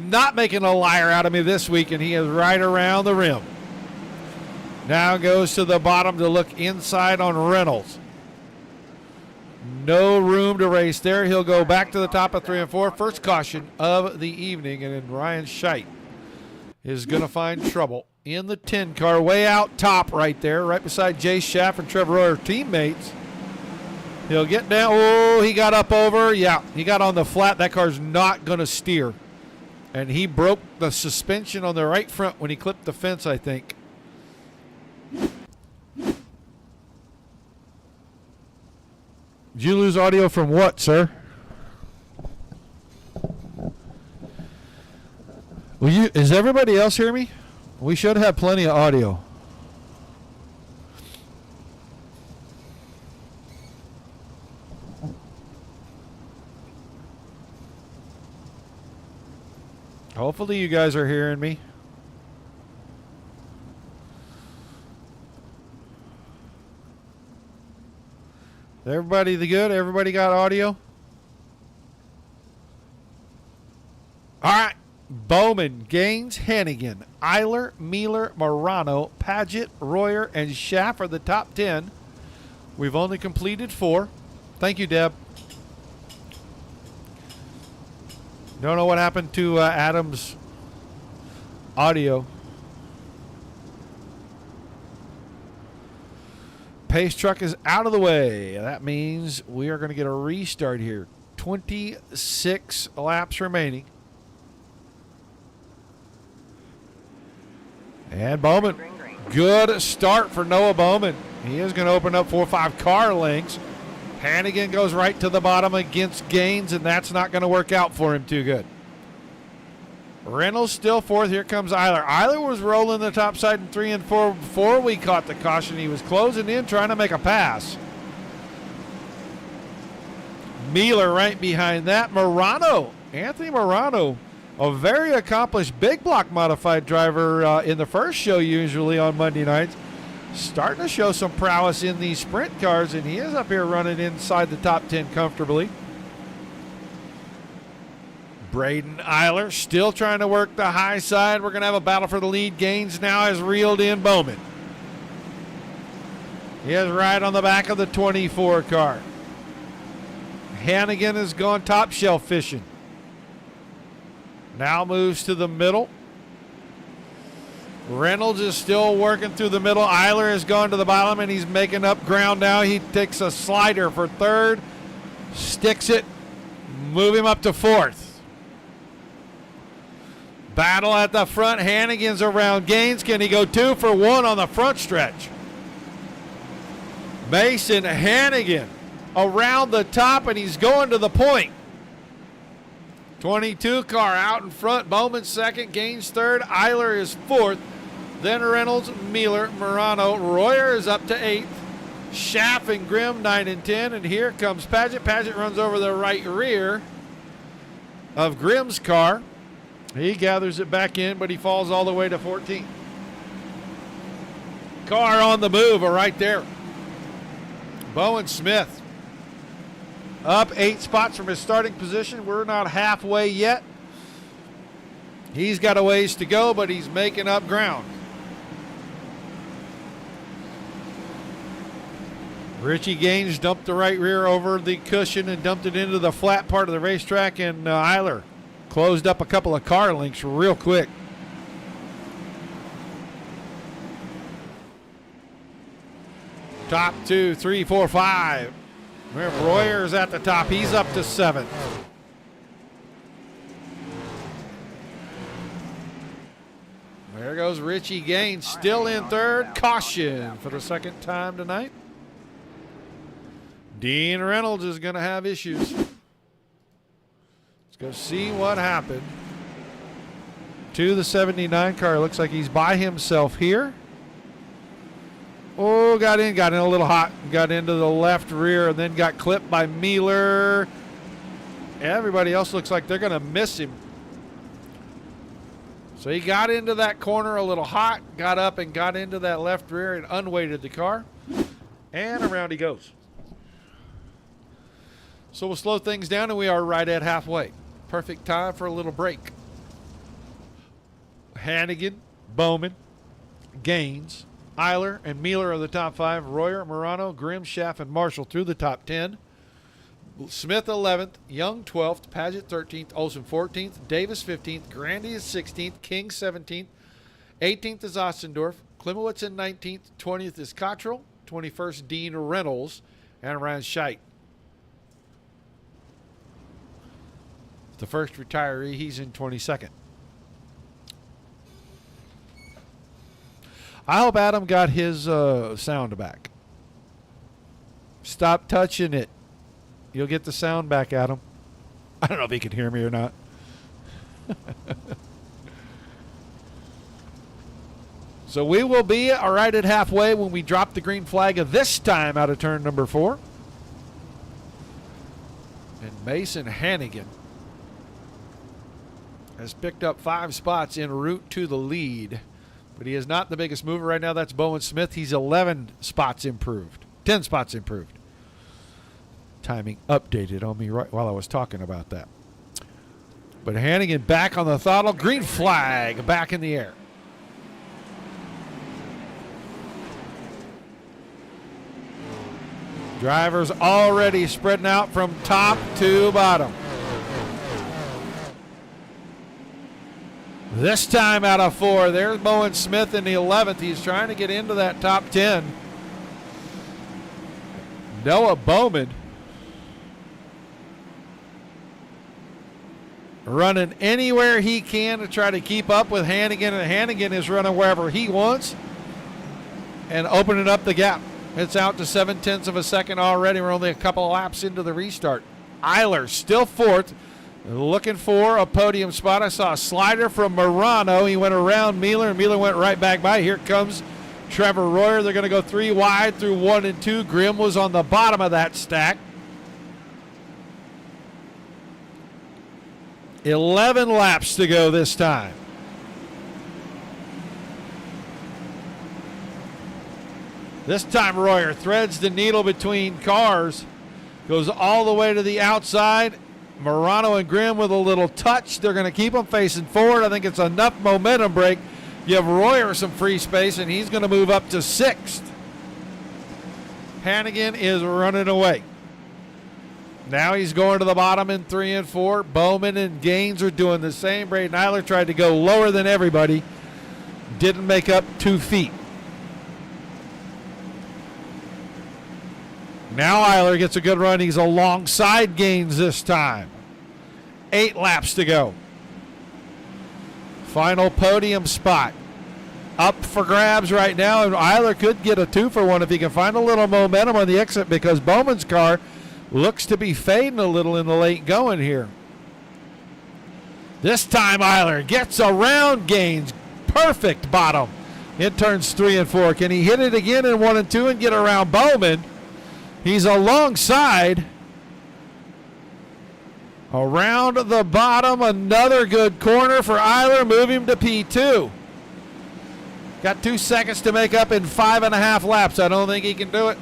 not making a liar out of me this week, and he is right around the rim. Now goes to the bottom to look inside on Reynolds. No room to race there. He'll go back to the top of 3 and 4. First caution of the evening, and then Ryan Scheidt is going to find trouble in the 10 car, way out top right there, right beside Jay Schaff and Trevor Royer, teammates. He'll get down. Oh, he got up over. Yeah, he got on the flat. That car's not going to steer. And he broke the suspension on the right front when he clipped the fence, I think. Did you lose audio from what, sir? Is everybody else hear me? We should have plenty of audio. Hopefully you guys are hearing me. Everybody good? Everybody got audio? All right. Bowman, Gaines, Hannigan, Eiler, Mealer, Morano, Paget, Royer, and Schaff are the top 10. We've only completed 4. Thank you, Deb. Don't know what happened to Adam's audio. Pace truck is out of the way. That means we are going to get a restart here. 26 laps remaining. And Bowman, good start for Noah Bowman. He is going to open up 4 or 5 car lengths. Hannigan goes right to the bottom against Gaines, and that's not going to work out for him too good. Reynolds still 4th. Here comes Eiler. Eiler was rolling the top side in 3 and 4 before we caught the caution. He was closing in, trying to make a pass. Mealer right behind that. Morano, Anthony Morano, a very accomplished big block modified driver in the first show usually on Monday nights. Starting to show some prowess in these sprint cars, and he is up here running inside the top 10 comfortably. Braden Eiler still trying to work the high side. We're going to have a battle for the lead. Gaines now has reeled in Bowman. He is right on the back of the 24 car. Hannigan has gone top shelf fishing. Now moves to the middle. Reynolds is still working through the middle. Eiler has gone to the bottom, and he's making up ground now. He takes a slider for 3rd, sticks it, move him up to 4th. Battle at the front. Hannigan's around Gaines. Can he go 2 for 1 on the front stretch? Mason Hannigan around the top, and he's going to the point. 22 car out in front. Bowman 2nd, Gaines 3rd, Eiler is 4th. Then Reynolds, Mealer, Morano. Royer is up to 8th. Schaff and Grimm 9 and 10. And here comes Paget. Paget runs over the right rear of Grimm's car. He gathers it back in, but he falls all the way to 14th. Car on the move right there. Bowen Smith up 8 spots from his starting position. We're not halfway yet. He's got a ways to go, but he's making up ground. Richie Gaines dumped the right rear over the cushion and dumped it into the flat part of the racetrack, and Eiler closed up a couple of car links real quick. Top 2, 3, 4, 5. Royer's at the top. He's up to 7th. There goes Richie Gaines, still in 3rd. Caution for the 2nd time tonight. Dean Reynolds is going to have issues. Let's go see what happened to the 79 car. Looks like he's by himself here. Oh, got in a little hot. Got into the left rear and then got clipped by Mealer. Everybody else looks like they're going to miss him. So he got into that corner a little hot, got up and got into that left rear and unweighted the car. And around he goes. So we'll slow things down, and we are right at halfway. Perfect time for a little break. Hannigan, Bowman, Gaines, Eiler, and Mueller are the top 5. Royer, Morano, Grimm, Schaff, and Marshall through the top 10. Smith 11th, Young 12th, Paget 13th, Olsen 14th, Davis 15th, Grandy is 16th, King 17th, 18th is Ostendorf, Klimowitz in 19th, 20th is Cottrell, 21st Dean Reynolds, and Ryan Scheidt. The first retiree, he's in 22nd. I hope Adam got his sound back. Stop touching it. You'll get the sound back, Adam. I don't know if he can hear me or not. So we will be right at halfway when we drop the green flag of this time out of turn number 4. And Mason Hannigan has picked up 5 spots en route to the lead. But he is not the biggest mover right now. That's Bowen Smith. He's 11 spots improved. 10 spots improved. Timing updated on me right while I was talking about that. But Hannigan back on the throttle. Green flag back in the air. Drivers already spreading out from top to bottom. This time out of 4, there's Bowen Smith in the 11th. He's trying to get into that top 10. Noah Bowman running anywhere he can to try to keep up with Hannigan, and Hannigan is running wherever he wants and opening up the gap. It's out to 0.7 of a second already. We're only a couple of laps into the restart. Eiler still 4th. Looking for a podium spot. I saw a slider from Morano. He went around Mueller, and Mueller went right back by. Here comes Trevor Royer. They're going to go 3 wide through 1 and 2. Grimm was on the bottom of that stack. 11 laps to go this time. This time Royer threads the needle between cars. Goes all the way to the outside. Morano and Grimm with a little touch. They're going to keep them facing forward. I think it's enough momentum break. You have Royer some free space, and he's going to move up to 6th. Hannigan is running away. Now he's going to the bottom in 3 and 4. Bowman and Gaines are doing the same. Braden Eiler tried to go lower than everybody. Didn't make up 2 feet. Now Eiler gets a good run. He's alongside Gaines this time. 8 laps to go. Final podium spot up for grabs right now. And Eiler could get a 2-for-1 if he can find a little momentum on the exit, because Bowman's car looks to be fading a little in the late going here. This time Eiler gets around Gaines. Perfect bottom in turns 3 and 4. Can he hit it again in 1 and 2 and get around Bowman? He's alongside. Around the bottom, another good corner for Eiler. Move him to P2. Got 2 seconds to make up in 5.5 laps. I don't think he can do it.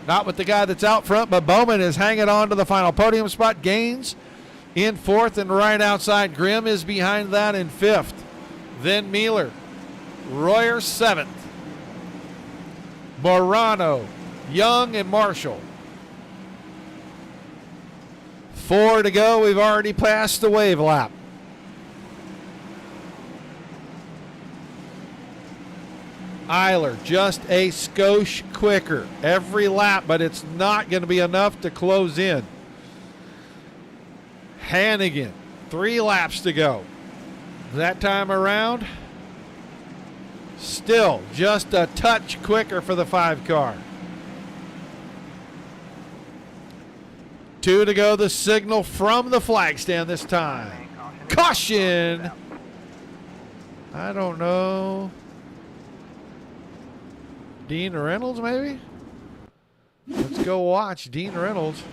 Not with the guy that's out front, but Bowman is hanging on to the final podium spot. Gaines in 4th and right outside. Grimm is behind that in 5th. Then Mueller. Royer 7th. Morano, Young, and Marshall. 4 to go. We've already passed the wave lap. Eiler just a skosh quicker every lap, but it's not going to be enough to close in. Hannigan, 3 laps to go. That time around, still just a touch quicker for the 5 car. 2 to go, the signal from the flag stand this time. Caution! I don't know. Dean Reynolds, maybe? Let's go watch Dean Reynolds.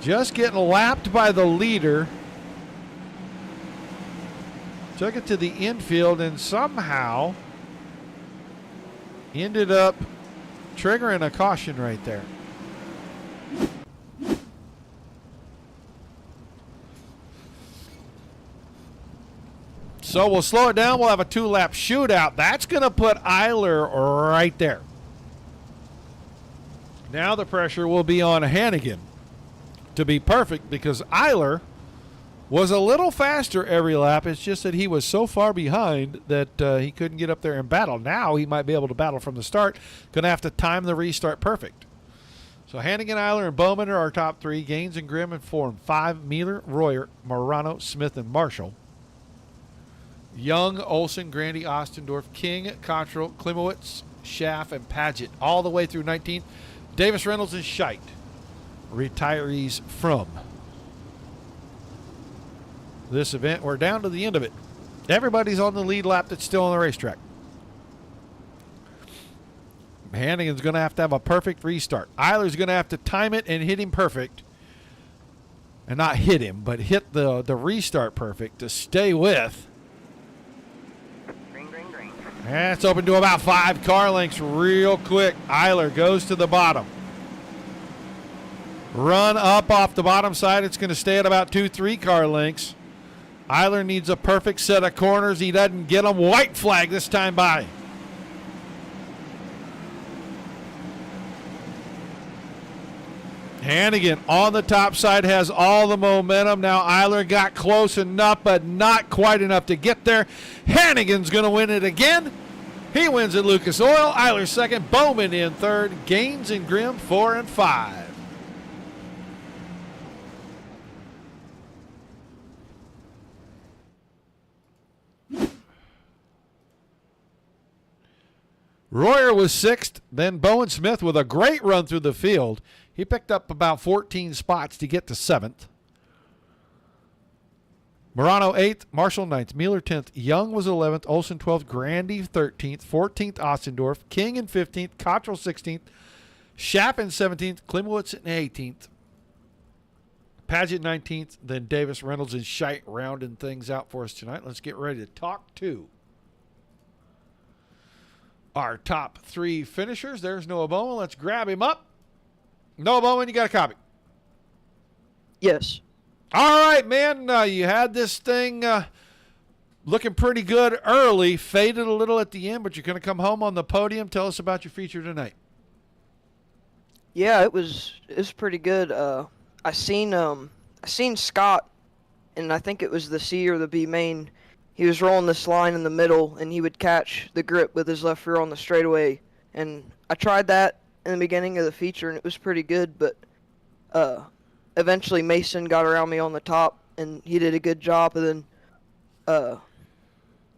Just getting lapped by the leader. took it to the infield, and somehow ended up triggering a caution right there. So we'll slow it down. We'll have a 2-lap shootout. That's going to put Eiler right there. Now the pressure will be on Hannigan to be perfect because Eiler was a little faster every lap. It's just that he was so far behind that he couldn't get up there and battle. Now he might be able to battle from the start. Going to have to time the restart perfect. So Hannigan, Eiler, and Bowman are our top 3. Gaines and Grimm in 4 and 5. Mueller, Royer, Morano, Smith, and Marshall. Young, Olson, Grandy, Ostendorf, King, Cottrell, Klimowitz, Schaff, and Paget all the way through 19. Davis, Reynolds, and Scheidt, retirees from this event. We're down to the end of it. Everybody's on the lead lap that's still on the racetrack. Hannigan's going to have a perfect restart. Eiler's going to have to time it and hit him perfect. And not hit him, but hit the restart perfect to stay with. Green, green, green. And it's open to about 5 car lengths real quick. Eiler goes to the bottom. Run up off the bottom side. It's going to stay at about 2-3 car lengths. Eiler needs a perfect set of corners. He doesn't get them. White flag this time by. Hannigan on the top side has all the momentum. Now Eiler got close enough, but not quite enough to get there. Hannigan's going to win it again. He wins at Lucas Oil. Eiler second. Bowman in third. Gaines and Grimm 4 and 5. Royer was 6th. Then Bowen Smith with a great run through the field. He picked up about 14 spots to get to 7th. Morano 8th, Marshall 9th, Mueller 10th, Young was 11th, Olson 12th, Grandy 13th, 14th Ostendorf, King in 15th, Cottrell 16th, Schapp in 17th, Klimowitz in 18th, Paget 19th, then Davis, Reynolds, and Scheidt rounding things out for us tonight. Let's get ready to talk to our top 3 finishers. There's Noah Bowman. Let's grab him up. Noah Bowman, you got a copy? Yes. All right, man. You had this thing looking pretty good early, faded a little at the end, but you're going to come home on the podium. Tell us about your feature tonight. Yeah, it was pretty good. I seen Scott, and I think it was the C or the B main. He was rolling this line in the middle, and he would catch the grip with his left rear on the straightaway. And I tried that in the beginning of the feature, and it was pretty good, but eventually Mason got around me on the top, and he did a good job. And then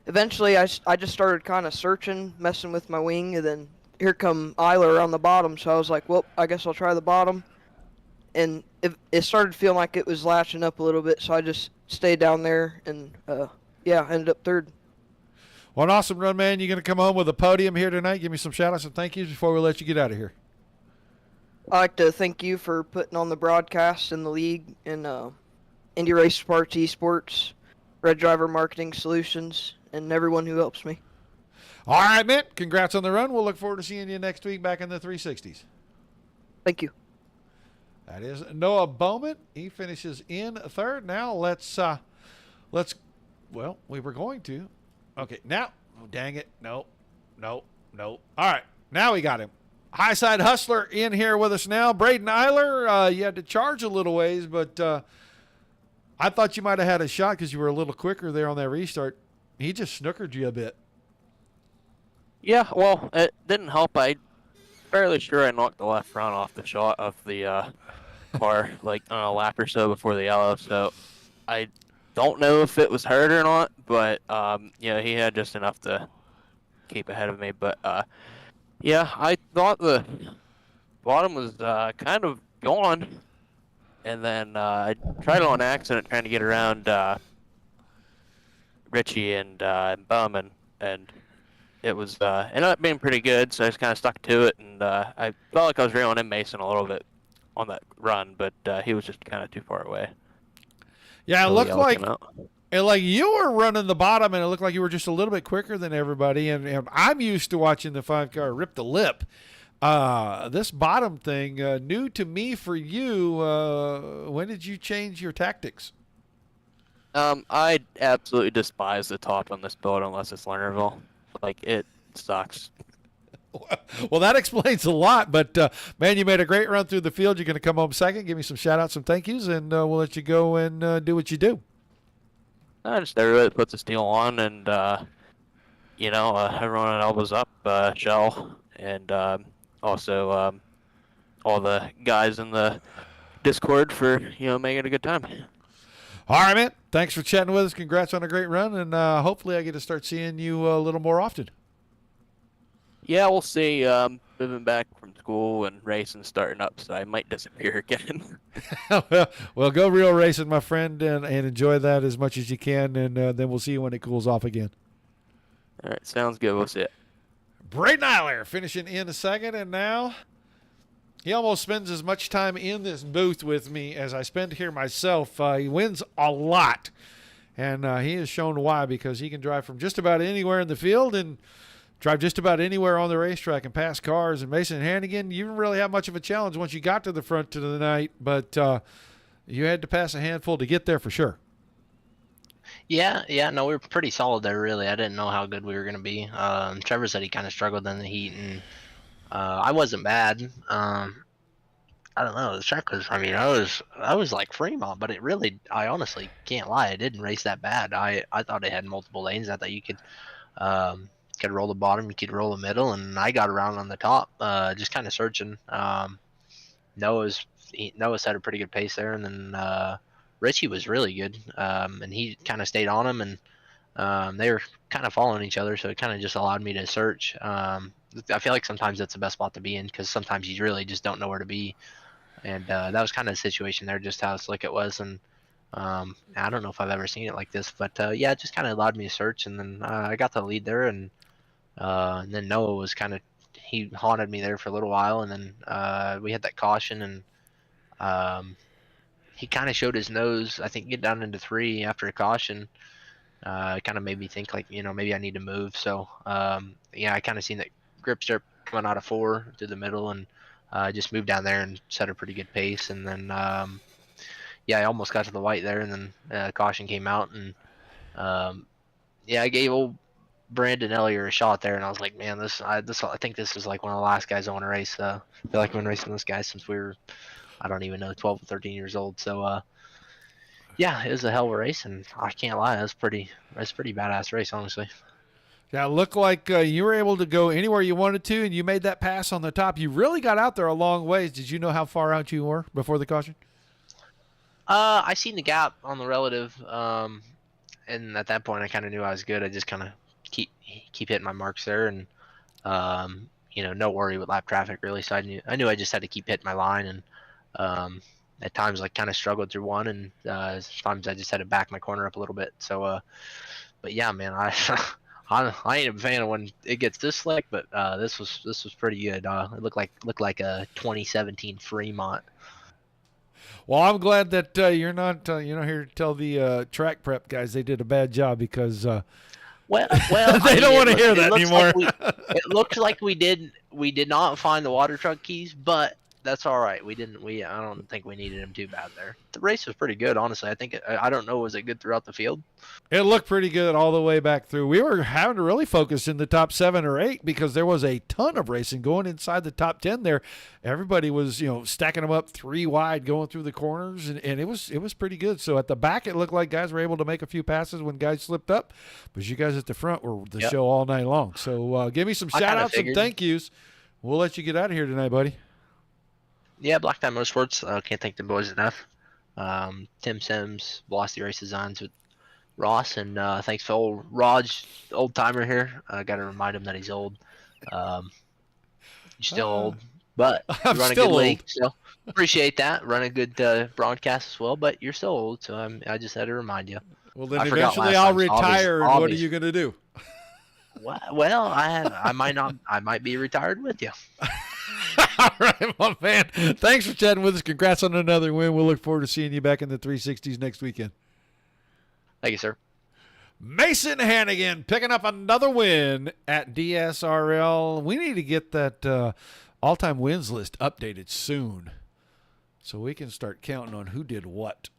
eventually I just started kind of searching, messing with my wing, and then here come Eiler on the bottom, so I was like, well, I guess I'll try the bottom. And it started feeling like it was latching up a little bit, so I just stayed down there, and yeah, ended up 3rd. Well, an awesome run, man. You're going to come home with a podium here tonight. Give me some shout-outs and thank yous before we let you get out of here. I'd like to thank you for putting on the broadcast in the league and Indy Race Parts, Esports, Red Driver Marketing Solutions, and everyone who helps me. All right, man. Congrats on the run. We'll look forward to seeing you next week back in the 360s. Thank you. That is Noah Bowman. He finishes in 3rd. Now well, we were going to. Okay, now, oh, dang it. No. All right, now we got him. High side hustler in here with us now. Braden Eiler, you had to charge a little ways, but I thought you might have had a shot because you were a little quicker there on that restart. He just snookered you a bit. Yeah, well, it didn't help. I'm fairly sure I knocked the left front off the shot of the car, like on a lap or so before the yellow, so I don't know if it was hurt or not, but he had just enough to keep ahead of me. But yeah, I thought the bottom was kind of gone, and then I tried it on accident trying to get around Richie and Bowman, and it was ended up being pretty good. So I just kind of stuck to it, and I felt like I was reeling in Mason a little bit on that run, but he was just kind of too far away. Yeah, it And like you were running the bottom, and it looked like you were just a little bit quicker than everybody. And I'm used to watching the 5-car rip the lip. This bottom thing, new to me for you. When did you change your tactics? I absolutely despise the top on this build unless it's Lernerville. Like, it sucks. Well, that explains a lot. But, man, you made a great run through the field. You're going to come home second. Give me some shout-outs, some thank yous, and we'll let you go and do what you do. Just everybody that puts the steel on, and, everyone at elbows up, Shell, and also all the guys in the Discord for, making it a good time. All right, man. Thanks for chatting with us. Congrats on a great run, and hopefully I get to start seeing you a little more often. Yeah, we'll see. Moving back from school and racing starting up, so I might disappear again. Well, go real racing, my friend, and enjoy that as much as you can, and then we'll see you when it cools off again. All right, sounds good. We'll see it. Braden Eiler finishing in a second, and now he almost spends as much time in this booth with me as I spend here myself. He wins a lot, and he has shown why, because he can drive from just about anywhere in the field and drive just about anywhere on the racetrack and pass cars. And Mason Hannigan, you didn't really have much of a challenge once you got to the front of the night, but you had to pass a handful to get there for sure. Yeah, no, we were pretty solid there, really. I didn't know how good we were going to be. Trevor said he kind of struggled in the heat, and I wasn't bad. I don't know. The track was, I was like Fremont, but I honestly can't lie. It didn't race that bad. I thought it had multiple lanes. I thought you could roll the bottom, you could roll the middle, and I got around on the top, just kind of searching. Noah set a pretty good pace there, and then Richie was really good, and he kind of stayed on him, and they were kind of following each other, so it kind of just allowed me to search. I feel like sometimes that's the best spot to be in, because sometimes you really just don't know where to be, and that was kind of the situation there, just how slick it was. And I don't know if I've ever seen it like this, but yeah, it just kind of allowed me to search, and then I got the lead there, and then Noah was he haunted me there for a little while, and then we had that caution, and he kind of showed his nose. I think get down into 3 after a caution. It kind of made me think, like, maybe I need to move. So yeah, I kind of seen that grip strip coming out of 4 through the middle, and just moved down there and set a pretty good pace. And then yeah, I almost got to the white there, and then caution came out, and yeah, I gave old Brandon Elliott a shot there, and I was like, man, I think this is like one of the last guys I want to race. I feel like I've been racing this guy since we were, I don't even know, 12 or 13 years old. So yeah, it was a hell of a race, and I can't lie, it was pretty badass race, honestly. Yeah, it looked like you were able to go anywhere you wanted to, and you made that pass on the top. You really got out there a long ways. Did you know how far out you were before the caution? I seen the gap on the relative, and at that point I kind of knew I was good. I just kind of keep hitting my marks there, and no worry with lap traffic really. So I knew I just had to keep hitting my line, and at times I kind of struggled through one, and sometimes I just had to back my corner up a little bit. So, but yeah, man, I ain't a fan of when it gets this slick, but this was pretty good. It looked like a 2017 Fremont. Well, I'm glad that you're not here to tell the track prep guys they did a bad job, because well they don't want to hear that anymore. It looks like we did not find the water truck keys, but that's all right. I don't think we needed them too bad there. The race was pretty good, honestly. I don't know, was it good throughout the field? It looked pretty good all the way back through. We were having to really focus in the top 7 or 8 because there was a ton of racing going inside the top 10 there. Everybody was, stacking them up 3 wide going through the corners, and it was pretty good. So at the back, it looked like guys were able to make a few passes when guys slipped up, but you guys at the front were the show all night long. So give me some shout-outs and thank yous. We'll let you get out of here tonight, buddy. Yeah, Black Tie Motorsports. Can't thank the boys enough. Tim Sims, Velocity Race Designs with Ross, and thanks for old Raj, old timer here. I got to remind him that he's old. You're still old, but you run a good league, so appreciate that. Run a good broadcast as well, but you're still old, so I just had to remind you. Well, then eventually I'll retire, and what are you going to do? Well, I might be retired with you. All right, my man. Thanks for chatting with us. Congrats on another win. We'll look forward to seeing you back in the 360s next weekend. Thank you, sir. Mason Hannigan picking up another win at DSRL. We need to get that all-time wins list updated soon so we can start counting on who did what.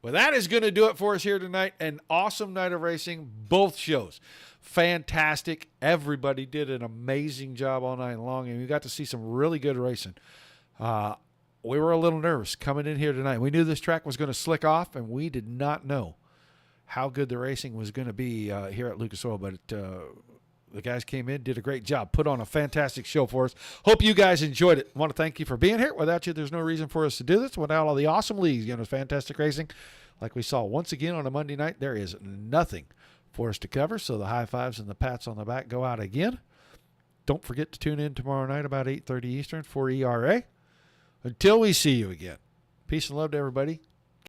Well, that is going to do it for us here tonight. An awesome night of racing, both shows. Fantastic. Everybody did an amazing job all night long, and we got to see some really good racing. We were a little nervous coming in here tonight. We knew this track was going to slick off, and we did not know how good the racing was going to be here at Lucas Oil, but the guys came in, did a great job, put on a fantastic show for us. Hope you guys enjoyed it. I want to thank you for being here. Without you, there's no reason for us to do this. Without all the awesome leagues, fantastic racing, like we saw once again on a Monday night, there is nothing for us to cover, so the high fives and the pats on the back go out again. Don't forget to tune in tomorrow night about 8:30 Eastern for ERA. Until we see you again, peace and love to everybody.